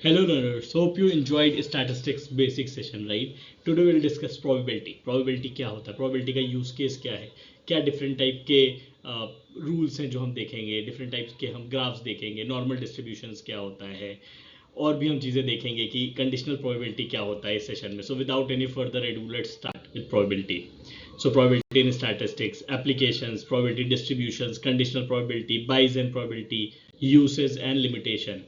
Hello learners, hope you enjoyed statistics basic session, right? Today we'll discuss probability. Probability क्या होता है? Probability का use case क्या है? क्या different type के rules हैं जो हम देखेंगे? Different types के हम graphs देखेंगे? Normal distributions क्या होता है? और भी हम चीज़ें देखेंगे कि conditional probability क्या होता है इस सेशन में. So without any further ado, let's start with probability. So probability in statistics, applications, probability distributions, conditional probability, Bayesian probability, uses and limitation.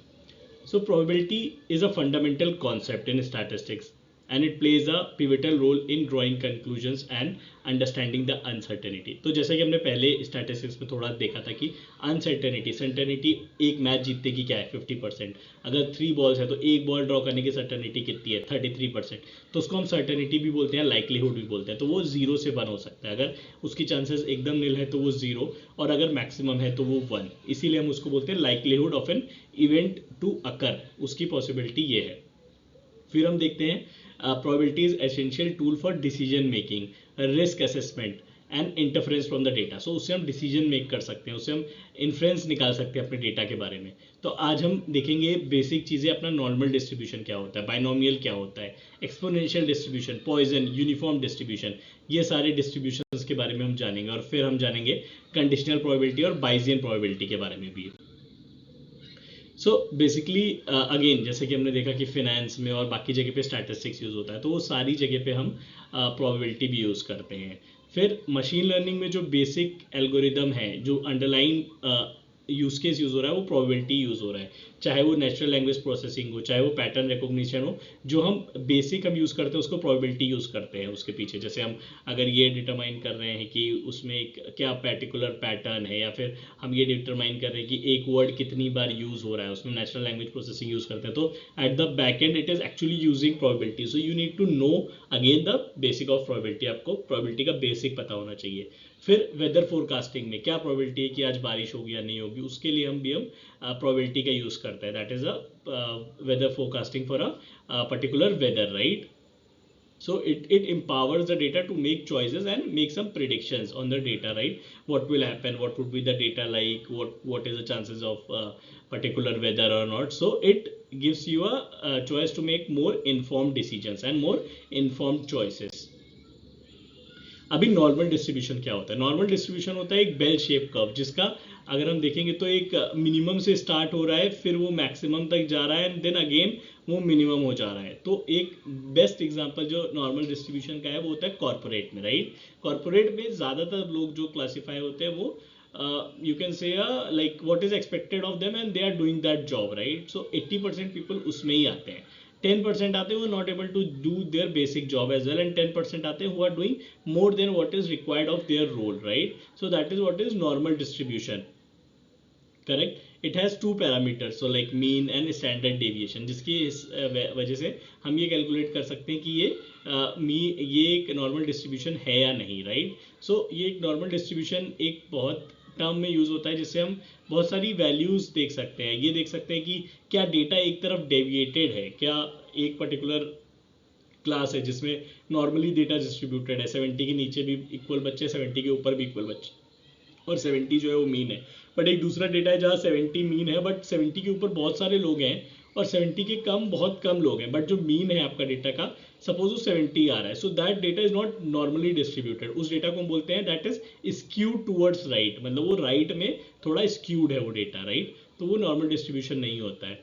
So probability is a fundamental concept in statistics and it plays a pivotal role in drawing conclusions and understanding the uncertainty. तो जैसा कि हमने पहले statistics में थोड़ा देखा था कि सर्टेनिटी एक मैच जीतने की क्या है 50%. अगर 3 बॉल्स है तो एक बॉल ड्रॉ करने की सर्टेनिटी कितनी है 33%. तो उसको हम सर्टेनिटी भी बोलते हैं, लाइकलीहुड भी बोलते हैं. तो वो 0 से 1 हो सकता है. अगर उसकी चांसेस एकदम नील है तो वो 0 और अगर मैक्सिमम है तो वो 1. इसीलिए हम उसको बोलते हैं likelihood of an event to occur. उसकी पॉसिबिलिटी ये है. फिर हम देखते हैं probability is essential tool for decision making, risk assessment and interference from the data. So उससे हम डिसीजन मेक कर सकते हैं, उससे हम इन्फ्लुएंस निकाल सकते हैं अपने डेटा के बारे में. तो आज हम देखेंगे बेसिक चीज़ें. अपना नॉर्मल डिस्ट्रीब्यूशन क्या होता है, बाइनोमियल क्या होता है, exponential distribution, Poisson, uniform distribution, ये सारे डिस्ट्रीब्यूशन के बारे में हम जानेंगे. और फिर हम जानेंगे कंडीशनल प्रोबेबिलिटी और बाइजियन प्रोबेबिलिटी के बारे में भी. सो बेसिकली अगेन जैसे कि हमने देखा कि फिनेंस में और बाकी जगह पे स्टैटिस्टिक्स यूज़ होता है, तो वो सारी जगह पे हम प्रोबेबिलिटी भी यूज़ करते हैं. फिर मशीन लर्निंग में जो बेसिक एल्गोरिदम है, जो अंडरलाइन यूज केस यूज़ हो रहा है, वो प्रोबेबिलिटी यूज़ हो रहा है. चाहे वो नेचुरल लैंग्वेज प्रोसेसिंग हो, चाहे वो पैटर्न रिकॉग्निशन हो, जो हम बेसिक हम यूज़ करते हैं उसको प्रोबेबिलिटी यूज़ करते हैं उसके पीछे. जैसे हम अगर ये डिटरमाइन कर रहे हैं कि उसमें एक क्या पर्टिकुलर पैटर्न है, या फिर हम ये डिटरमाइन कर रहे हैं कि एक वर्ड कितनी बार यूज़ हो रहा है, उसमें नेचुरल लैंग्वेज प्रोसेसिंग यूज़ करते हैं. तो at the back end it is actually using probability. So you need to know again the basic of probability. आपको प्रोबेबिलिटी का बेसिक पता होना चाहिए. फिर वेदर फोरकास्टिंग में क्या प्रोबेबिलिटी है कि आज बारिश होगी या नहीं होगी, उसके लिए हम प्रोबेबिलिटी का यूज़ करते हैं. That is a weather forecasting for a particular weather, right? So it empowers the data to make choices and make some predictions on the data, right? What will happen, what would be the data like, what is the chances of particular weather or not. So it gives you a choice to make more informed decisions and more informed choices. अभी normal distribution क्या होता है? Normal distribution होता है एक bell shape curve, जिसका अगर हम देखेंगे तो एक मिनिमम से स्टार्ट हो रहा है, फिर वो मैक्सिमम तक जा रहा है एंड देन अगेन वो मिनिमम हो जा रहा है. तो एक बेस्ट एग्जांपल जो नॉर्मल डिस्ट्रीब्यूशन का है वो होता है कॉर्पोरेट में, राइट? कॉर्पोरेट में ज़्यादातर लोग जो क्लासीफाई होते हैं वो you can say like what is expected of them and they are doing that job, right? So 80% people उसमें ही आते हैं. 10% आते हैं वो not able to do their basic job as well, and 10% आते हैं who are doing more than what is required of their role, right? So that is what is normal distribution, correct? It has 2 parameters, so like mean and standard deviation, जिसकी वजह से हम ये calculate कर सकते हैं कि ये एक नॉर्मल डिस्ट्रीब्यूशन है या नहीं, राइट? सो ये एक नॉर्मल डिस्ट्रीब्यूशन एक बहुत टर्म में यूज़ होता है, जिससे हम बहुत सारी वैल्यूज़ देख सकते हैं. ये देख सकते हैं कि क्या डेटा एक तरफ डेविएटेड है, क्या एक पर्टिकुलर क्लास है जिसमें नॉर्मली डेटा डिस्ट्रीब्यूटेड है, 70 के नीचे भी इक्वल बच्चे, 70 के ऊपर भी इक्वल बच्चे, और 70 जो है वो मीन है. बट एक दूसरा डेटा है जहाँ 70 मीन है बट 70 के ऊपर बहुत सारे लोग हैं, और 70 के कम बहुत कम लोग हैं, बट जो मीन है आपका डेटा का, सपोज वो 70 आ रहा है, so that data is not normally distributed. उस डेटा को हम बोलते हैं that is skewed towards right, मतलब वो राइट में थोड़ा स्क्यूड है वो डेटा, राइट? तो वो नॉर्मल डिस्ट्रीब्यूशन नहीं होता है.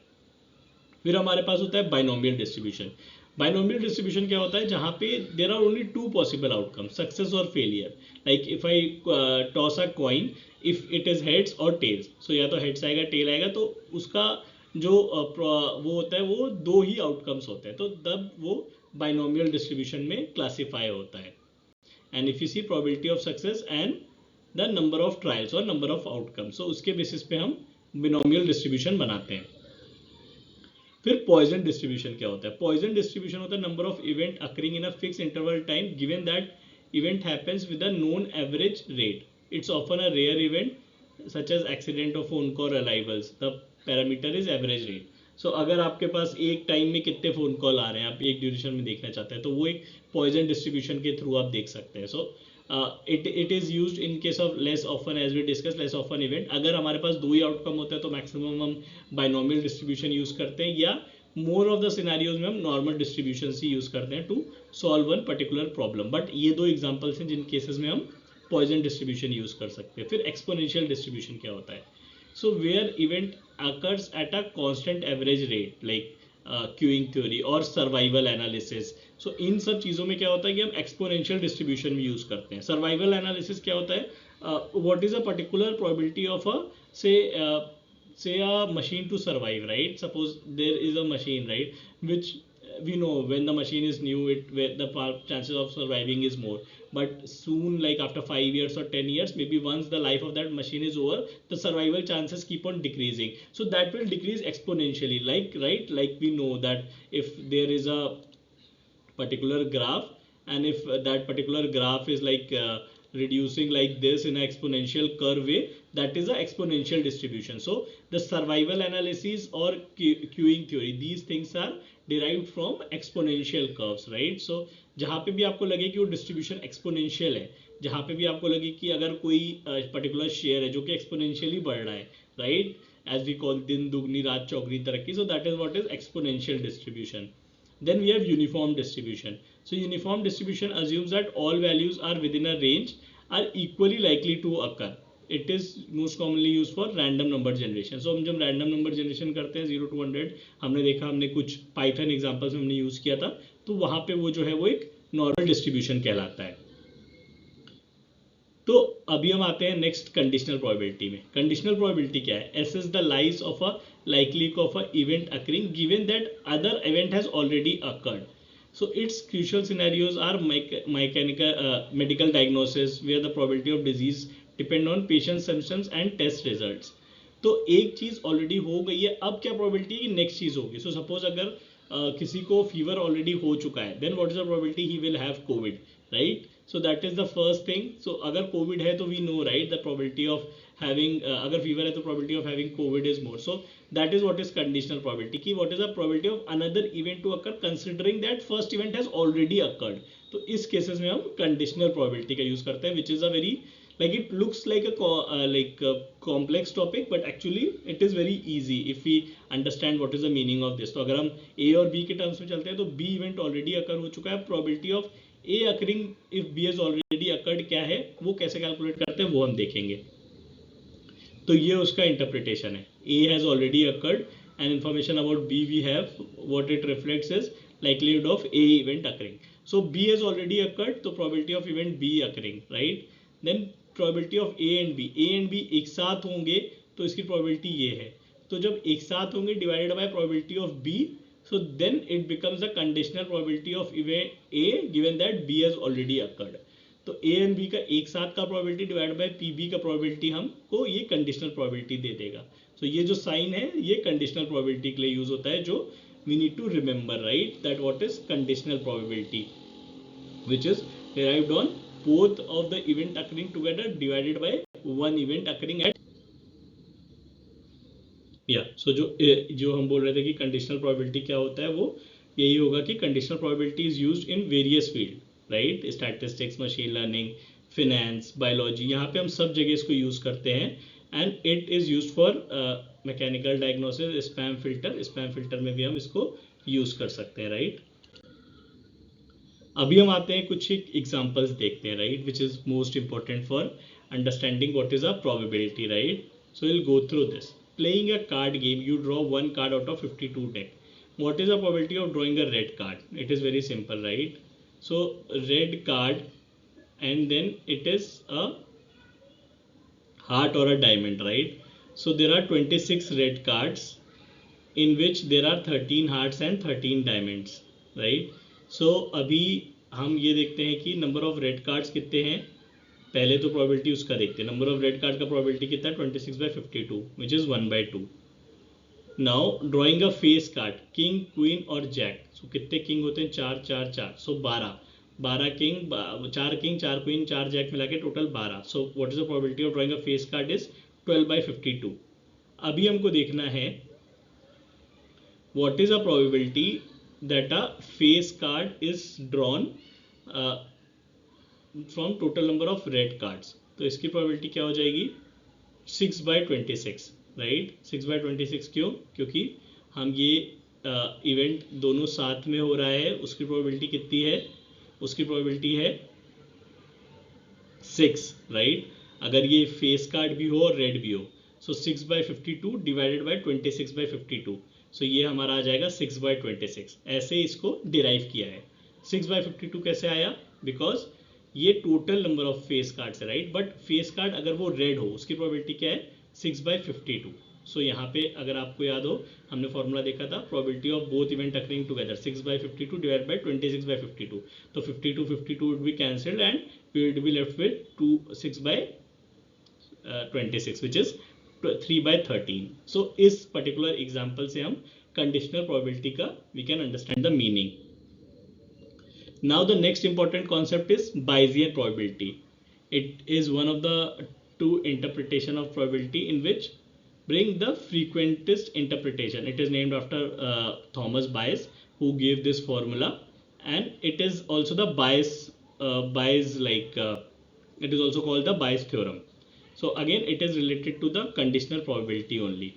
फिर हमारे पास होता है बाइनोमियल डिस्ट्रीब्यूशन. बाइनोमियल डिस्ट्रीब्यूशन क्या होता है? जहाँ पे there are only 2 possible outcome, success और failure. Like if I toss a coin, if it is heads और टेल्स, सो या तो हेड्स आएगा टेल आएगा, तो उसका जो वो होता है वो 2 ही आउटकम्स होते हैं, तो तब वो बाइनोमियल डिस्ट्रीब्यूशन में क्लासीफाई होता है. And if you see probability of success and the number of trials और नंबर ऑफ आउटकम्स, सो उसके बेसिस पे हम बिनोमियल डिस्ट्रीब्यूशन बनाते हैं. फिर पॉइजन डिस्ट्रीब्यूशन क्या होता है? पॉइजन डिस्ट्रीब्यूशन होता है number of event occurring in a fix interval time given that event happens with a known average rate. It's often a rare event such as accident of phone call arrivals. The parameter is average rate. So अगर आपके पास एक time में कितने phone call आ रहे हैं, आप एक duration में देखना चाहते हैं, तो वो एक पॉइजन डिस्ट्रीब्यूशन के थ्रू आप देख सकते हैं. So it is use in case of less often, as we discuss, less often event. अगर हमारे पास 2 ही आउटकम होता है तो मैक्सिमम हम बाइनोमियल डिस्ट्रीब्यूशन यूज करते हैं, या मोर ऑफ द सिनेरियोज में हम नॉर्मल डिस्ट्रीब्यूशन ही यूज करते हैं to solve one particular problem. But ये दो एग्जांपल्स हैं जिन केसेस में हम पॉइजन डिस्ट्रीब्यूशन यूज कर सकते हैं। फिर एक्सपोनेंशियल डिस्ट्रीब्यूशन क्या होता है? So where event occurs at a constant average rate like queuing theory और सर्वाइवल एनालिसिस। सो इन सब चीज़ों में क्या होता है कि हम एक्सपोनेंशियल डिस्ट्रीब्यूशन भी यूज करते हैं। सर्वाइवल एनालिसिस क्या होता है? What is a particular probability of a से say a machine to survive, right? Suppose there is a machine, right, which we know when the machine is new, it where the chances of surviving is more. But soon, like after 5 years or 10 years, maybe once the life of that machine is over, the survival chances keep on decreasing. So that will decrease exponentially. Like, right, like we know that if there is a particular graph, and if that particular graph is like reducing like this in an exponential curve way, that is a exponential distribution. So the survival analysis or queuing theory, these things are derived from exponential curves, right? So जहाँ पे भी आपको लगे कि वो distribution exponential है, जहाँ पे भी आपको लगे कि अगर कोई पर्टिकुलर शेयर है जो कि एक्सपोनेंशियली बढ़ रहा है, राइट, एज वी कॉल दिन दुगनी रात चौगनी तरक्की, सो that is what is exponential distribution. Then we have uniform distribution. So uniform distribution assumes that all values are within a range are equally likely to occur. It is most commonly used for random number generation. So हम जब random number generation करते हैं 0 to 100, हमने देखा, हमने कुछ Python examples में हमने यूज किया था, तो वहां पे वो जो है वो एक नॉर्मल डिस्ट्रीब्यूशन कहलाता है. तो अभी हम आते हैं नेक्स्ट कंडीशनल प्रोबेबिलिटी में. कंडीशनल प्रोबेबिलिटी क्या है? Assess the lies of a likelihood of a event occurring given that other event has already occurred. So its crucial scenarios are medical diagnosis where the probability of disease depend on patient symptoms and test results. तो एक चीज already हो गई है, अब क्या probability है कि नेक्स्ट चीज होगी. सो सपोज अगर किसी को फीवर ऑलरेडी हो चुका है, then what is the probability he will have covid, right? So that is the first thing. So अगर कोविड है तो we know, right, the probability of having, अगर फीवर है तो probability of having covid is more. So that is what is conditional probability की what is the probability of another event to occur considering that first event has already occurred. तो इस cases में हम conditional probability का use करते हैं, which is a very like it looks like a complex topic, but actually it is very easy if we understand what is the meaning of this. तो अगर हम A और B के terms में चलते हैं तो B इवेंट ऑलरेडी अकर हो चुका है, probability of A occurring if B has already occurred क्या है, वो कैसे कैलकुलेट करते हैं वो हम देखेंगे. तो ये उसका इंटरप्रिटेशन है. A has already occurred and information about B we have, what it reflects is likelihood of A event occurring. So B has already occurred, तो probability of event B occurring, right? Then probability of A and B एक साथ होंगे तो इसकी probability ये है. तो जब एक साथ होंगे divided by probability of B, so then it becomes a conditional probability of event A given that B has already occurred. तो A and B का एक साथ का probability divided by PB का probability हमको ये conditional probability दे देगा. So ये जो साइन है ये कंडीशनल प्रोबेबिलिटी के लिए यूज होता है, जो we need to remember, right, that what is conditional probability which is derived on both of the event occurring together divided by one event occurring at. या सो जो हम बोल रहे थे कि कंडीशनल प्रोबेबिलिटी क्या होता है, वो यही होगा कि conditional probability is used in various field, right, statistics, machine learning, finance, biology, यहाँ पे हम सब जगह इसको यूज करते हैं. And it is used for mechanical diagnosis, spam filter में भी हम इसको यूज कर सकते हैं, राइट. अभी हम आते हैं कुछ एग्जांपल्स देखते हैं, right, which is most important for understanding what is a probability, right. So will go through this. Playing a card game, you draw one card out of 52 deck. What is the probability of drawing a red card? It is very simple, right? So red card, and then it is a heart or a diamond, right? So there are 26 red cards in which there are 13 hearts and 13 diamonds, right? So अभी हम ये देखते हैं कि number of red cards कितने हैं. पहले तो प्रोबेबिलिटी उसका देखते हैं. नंबर ऑफ रेड कार्ड का प्रोबेबिलिटी कितना है? 26/52 which is 1/2. Now drawing a face card, king, queen और जैक. सो कितने किंग होते हैं? 4 4 4. सो 12 किंग, 4 किंग, 4 क्वीन, 4 जैक मिला के total 12. So what is the probability of drawing a face card is 12/52. अभी हमको देखना है what is a probability that a face card is drawn from total number of red cards. तो इसकी probability क्या हो जाएगी? 6/26, राइट. 6/26 क्यों? क्योंकि हम ये इवेंट दोनों साथ में हो रहा है उसकी प्रोबेबिलिटी कितनी है, उसकी प्रोबेबिलिटी है 6, राइट। अगर ये फेस कार्ड भी हो और रेड भी हो, सो 6/52 डिवाइडेड बाई 26/52, सो ये हमारा आ जाएगा 6/26। ऐसे इसको डिराइव किया है। 6/52 कैसे आया, बिकॉज ये total number of face cards है, राइट। बट फेस कार्ड अगर वो रेड हो उसकी प्रोबेबिलिटी क्या है, 6/52। सो यहाँ पे अगर आपको याद हो, हमने फॉर्मूला देखा था, probability of both event occurring together 6/52 divide by 26/52। तो 52 would be cancelled and we will be left with 6/26 which is 3/13. So इस particular example से हम conditional probability का we can understand the meaning. Now the next important concept is Bayesian probability. It is one of the two interpretation of probability in which bring the frequentist interpretation. It is named after Thomas Bayes, who gave this formula, and it is also the Bayes it is also called the Bayes theorem. So again it is related to the conditional probability only.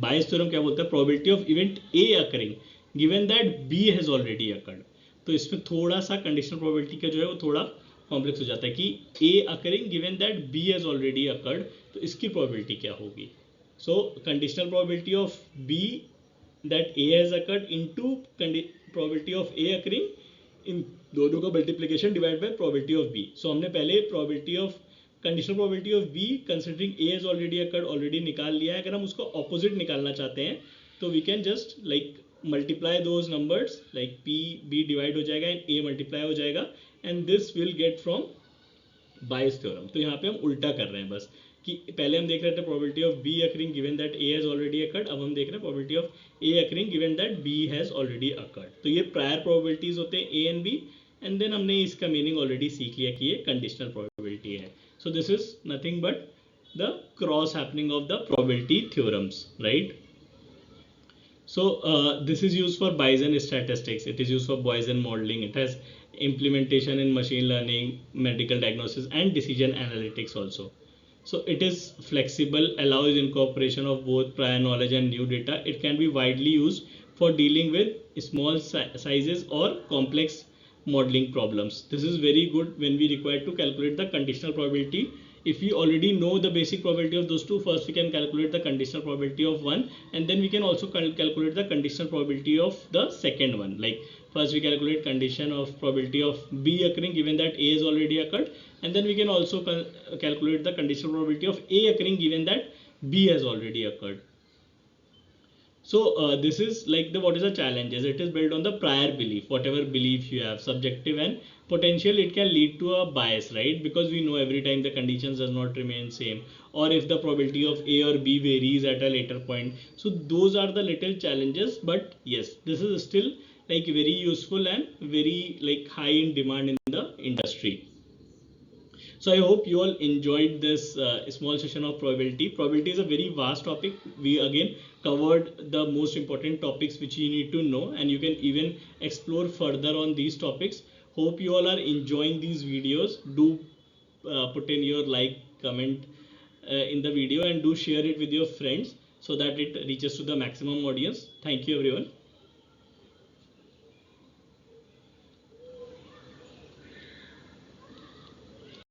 Bayes theorem क्या बोलता है, probability of event A occurring given that B has already occurred. तो इसमें थोड़ा सा conditional probability का जो है वो थोड़ा कॉम्प्लेक्स हो जाता है कि A occurring given that B has already occurred, तो इसकी probability क्या होगी. So conditional probability of B that A has occurred into probability of A occurring, इन दोनों का multiplication divide by probability of B. So हमने पहले probability of conditional probability of B considering A has already occurred already निकाल लिया है. अगर हम उसको ऑपोजिट निकालना चाहते हैं तो we can just like multiply those numbers, like P B divide हो जाएगा एंड ए मल्टीप्लाई हो जाएगा, and this will get from Bayes theorem. तो यहाँ पे हम उल्टा कर रहे हैं बस, कि पहले हम देख रहे थे probability of B occurring given that A has already occurred, अब हम देख रहे हैं probability of A occurring given that B has already occurred. तो ये प्रायर प्रोबेबिलिटीज होते हैं A and B, and then हमने इसका मीनिंग ऑलरेडी सीख लिया कि ये कंडीशनल प्रोबेबिलिटी है. So this is nothing but the cross happening of the probability theorems, right. So this is used for Bayesian statistics. It is used for Bayesian modeling. It has implementation in machine learning, medical diagnosis, and decision analytics also. So it is flexible, allows incorporation of both prior knowledge and new data. It can be widely used for dealing with small sizes or complex modeling problems. This is very good when we require to calculate the conditional probability. If we already know the basic probability of those two, first we can calculate the conditional probability of one, and then we can also calculate the conditional probability of the second one. Like first we calculate condition of probability of B occurring given that A is already occurred, and then we can also calculate the conditional probability of A occurring given that B has already occurred. So this is like the what is the challenges. It is built on the prior belief, whatever belief you have, subjective and potential. It can lead to a bias, right, because we know every time the conditions does not remain same, or if the probability of A or B varies at a later point. So those are the little challenges, but yes, this is still like very useful and very like high in demand in the industry. So I hope you all enjoyed this small session of probability. Probability is a very vast topic. We again covered the most important topics which you need to know, and you can even explore further on these topics. Hope you all are enjoying these videos. Do put in your like, comment in the video, and do share it with your friends so that it reaches to the maximum audience. Thank you everyone.